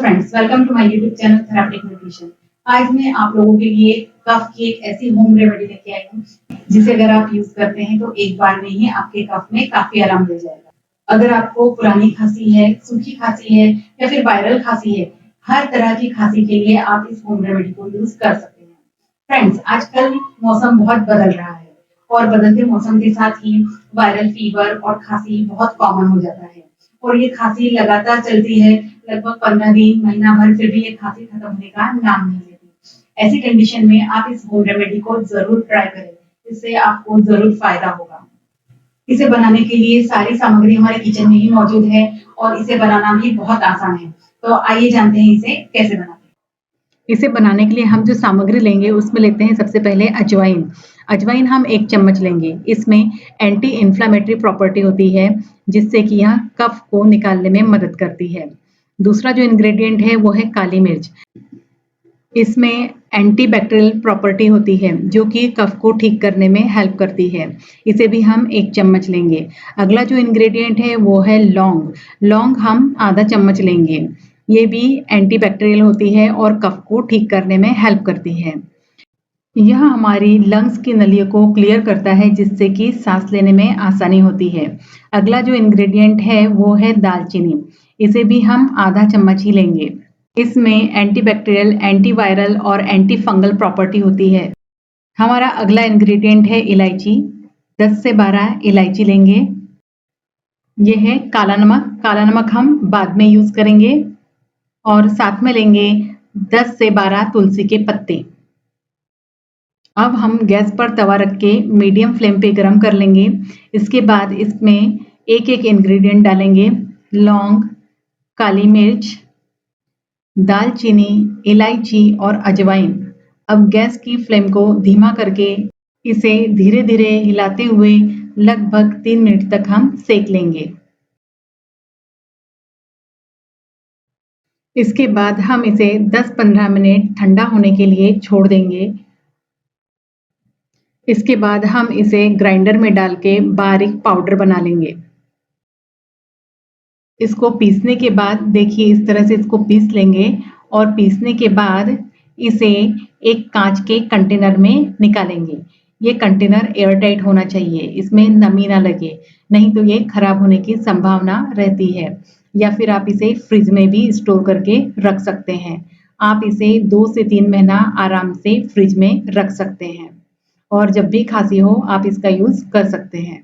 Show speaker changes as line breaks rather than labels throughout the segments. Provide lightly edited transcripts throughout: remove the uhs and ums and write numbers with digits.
Friends, welcome to my YouTube channel therapeutic nutrition. आज मैं आप लोगों के लिए कफ की एक ऐसी होम रेमेडी लेके आई हूँ जिसे अगर आप यूज करते हैं तो एक बार में ही आपके कफ में काफी आराम मिल जाएगा। अगर आपको पुरानी खांसी है, सूखी खांसी है या फिर वायरल खांसी है, हर तरह की खांसी के लिए आप इस होम रेमेडी को यूज कर सकते हैं। फ्रेंड्स, आजकल मौसम बहुत बदल रहा है और बदलते मौसम के साथ ही वायरल फीवर और खांसी बहुत कॉमन हो जाता है और ये खांसी लगातार चलती है लगभग 15 दिन, महीना भर, फिर भी ये खांसी खत्म होने का नाम नहीं लेती। ऐसी कंडीशन में आप इस होम रेमेडी को जरूर ट्राई करें, इससे आपको जरूर फायदा होगा। इसे बनाने के लिए सारी सामग्री हमारे किचन में ही मौजूद है और इसे बनाना भी बहुत आसान है। तो आइए जानते हैं इसे कैसे बनाते हैं। इसे बनाने के लिए हम जो सामग्री लेंगे उसमें लेते हैं सबसे पहले अजवाइन। अजवाइन हम 1 चम्मच लेंगे। इसमें एंटी इन्फ्लामेटरी प्रॉपर्टी होती है जिससे कि यह कफ को निकालने में मदद करती है। दूसरा जो इंग्रेडिएंट है वो है काली मिर्च। इसमें एंटीबैक्टीरियल प्रॉपर्टी होती है जो कि कफ को ठीक करने में हेल्प करती है। इसे भी हम 1 चम्मच लेंगे। अगला जो इंग्रेडिएंट है वो है लौंग। लौंग हम आधा चम्मच लेंगे। ये भी एंटीबैक्टीरियल होती है और कफ को ठीक करने में हेल्प करती है। यह हमारी लंग्स की नलियों को क्लियर करता है जिससे कि सांस लेने में आसानी होती है। अगला जो इंग्रेडिएंट है वो है दालचीनी। इसे भी हम आधा चम्मच ही लेंगे। इसमें एंटीबैक्टीरियल, एंटीवायरल और एंटी फंगल प्रॉपर्टी होती है। हमारा अगला इंग्रेडिएंट है इलायची। 10 से 12 इलायची लेंगे। ये है काला नमक। काला नमक हम बाद में यूज करेंगे। और साथ में लेंगे 10 से 12 तुलसी के पत्ते। अब हम गैस पर तवा रख के मीडियम फ्लेम पे गरम कर लेंगे। इसके बाद इसमें एक-एक इंग्रेडिएंट डालेंगे। लौंग, काली मिर्च, दालचीनी, इलायची और अजवाइन। अब गैस की फ्लेम को धीमा करके इसे धीरे-धीरे हिलाते हुए लगभग 3 मिनट तक हम सेक लेंगे। इसके बाद हम इसे 10-15 मिनट ठंडा होने के लिए छोड़ देंगे। इसके बाद हम इसे ग्राइंडर में डाल के बारीक पाउडर बना लेंगे। इसको पीसने के बाद देखिए इस तरह से इसको पीस लेंगे और पीसने के बाद इसे एक कांच के कंटेनर में निकालेंगे। ये कंटेनर एयर टाइट होना चाहिए, इसमें नमी ना लगे, नहीं तो ये खराब होने की संभावना रहती है। या फिर आप इसे फ्रिज में भी स्टोर करके रख सकते हैं। आप इसे 2 से 3 महीना आराम से फ्रिज में रख सकते हैं और जब भी खांसी हो आप इसका यूज कर सकते हैं।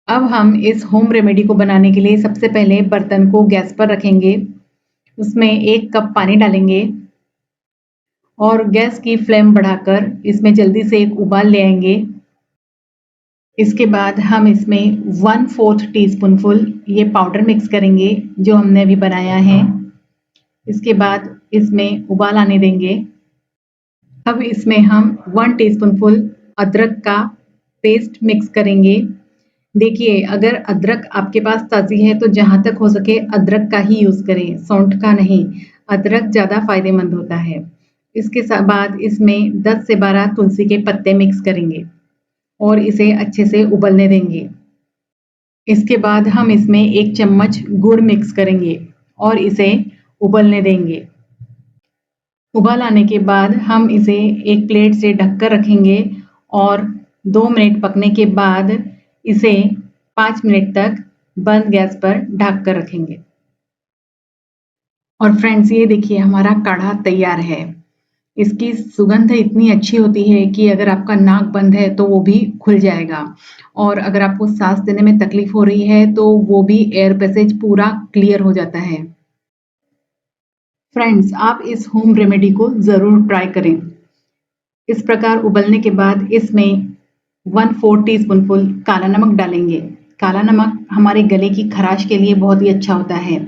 अब हम इस होम रेमेडी को बनाने के लिए सबसे पहले बर्तन को गैस पर रखेंगे। उसमें 1 कप पानी डालेंगे और गैस की फ्लेम बढ़ाकर इसमें जल्दी से एक उबाल ले आएंगे। इसके बाद हम इसमें 1/4 टीस्पूनफुल ये पाउडर मिक्स करेंगे जो हमने अभी बनाया है। इसके बाद इसमें उबाल आने देंगे। अब इसमें हम 1 टीस्पूनफुल अदरक का पेस्ट मिक्स करेंगे। देखिए, अगर अदरक आपके पास ताज़ी है तो जहाँ तक हो सके अदरक का ही यूज़ करें, सौंठ का नहीं। अदरक ज़्यादा फ़ायदेमंद होता है। इसके बाद इसमें 10 से 12 तुलसी के पत्ते मिक्स करेंगे और इसे अच्छे से उबलने देंगे। इसके बाद हम इसमें 1 चम्मच गुड़ मिक्स करेंगे और इसे उबलने देंगे। उबाल आने के बाद हम इसे एक प्लेट से ढककर रखेंगे और 2 मिनट पकने के बाद इसे 5 मिनट तक बंद गैस पर ढक कर रखेंगे। और फ्रेंड्स, ये देखिए हमारा काढ़ा तैयार है। इसकी सुगंध इतनी अच्छी होती है कि अगर आपका नाक बंद है तो वो भी खुल जाएगा और अगर आपको सांस देने में तकलीफ हो रही है तो वो भी एयर पैसेज पूरा क्लियर हो जाता है। फ्रेंड्स, आप इस होम रेमेडी को ज़रूर ट्राई करें। इस प्रकार उबलने के बाद इसमें 1/4 टीस्पूनफुल काला नमक डालेंगे। काला नमक हमारे गले की खराश के लिए बहुत ही अच्छा होता है।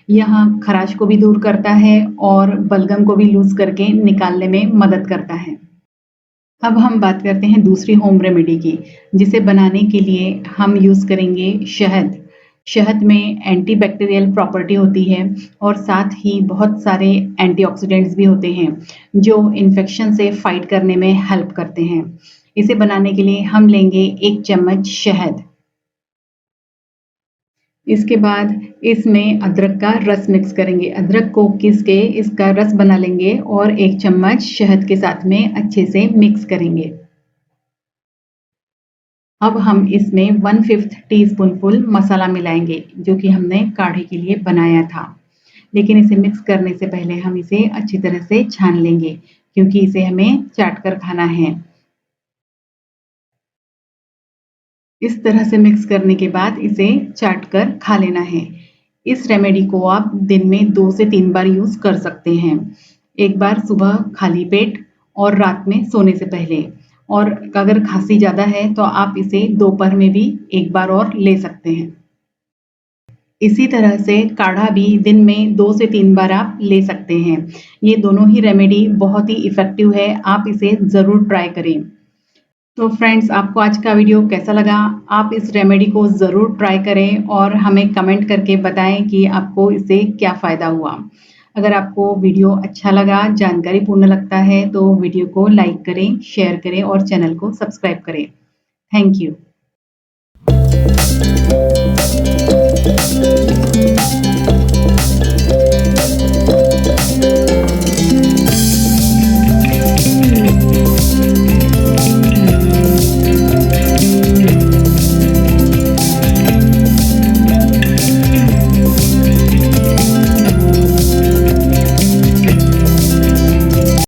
यह खराश को भी दूर करता है और बलगम को भी लूज करके निकालने में मदद करता है। अब हम बात करते हैं दूसरी होम रेमेडी की, जिसे बनाने के लिए हम यूज़ करेंगे शहद। शहद में एंटीबैक्टीरियल प्रॉपर्टी होती है और साथ ही बहुत सारे एंटीऑक्सीडेंट्स भी होते हैं जो इन्फेक्शन से फाइट करने में हेल्प करते हैं। इसे बनाने के लिए हम लेंगे 1 चम्मच शहद। इसके बाद इसमें अदरक का रस मिक्स करेंगे। अदरक को घिस के इसका रस बना लेंगे और 1 चम्मच शहद के साथ में अच्छे से मिक्स करेंगे। अब हम इसमें 1/5 टीस्पून मसाला मिलाएंगे जो कि हमने काढ़े के लिए बनाया था। लेकिन इसे मिक्स करने से पहले हम इसे अच्छी तरह से छान लेंगे क्योंकि इसे हमें चाट कर खाना है। इस तरह से मिक्स करने के बाद इसे चाट कर खा लेना है। इस रेमेडी को आप दिन में 2 से 3 बार यूज़ कर सकते हैं। एक बार सुबह खाली पेट और रात में सोने से पहले। और अगर खाँसी ज़्यादा है तो आप इसे दोपहर में भी एक बार और ले सकते हैं। इसी तरह से काढ़ा भी दिन में 2 से 3 बार आप ले सकते हैं। ये दोनों ही रेमेडी बहुत ही इफ़ेक्टिव है, आप इसे ज़रूर ट्राई करें। तो फ्रेंड्स, आपको आज का वीडियो कैसा लगा? आप इस रेमेडी को ज़रूर ट्राई करें और हमें कमेंट करके बताएं कि आपको इससे क्या फ़ायदा हुआ। अगर आपको वीडियो अच्छा लगा, जानकारीपूर्ण लगता है तो वीडियो को लाइक करें, शेयर करें और चैनल को सब्सक्राइब करें। Thank you.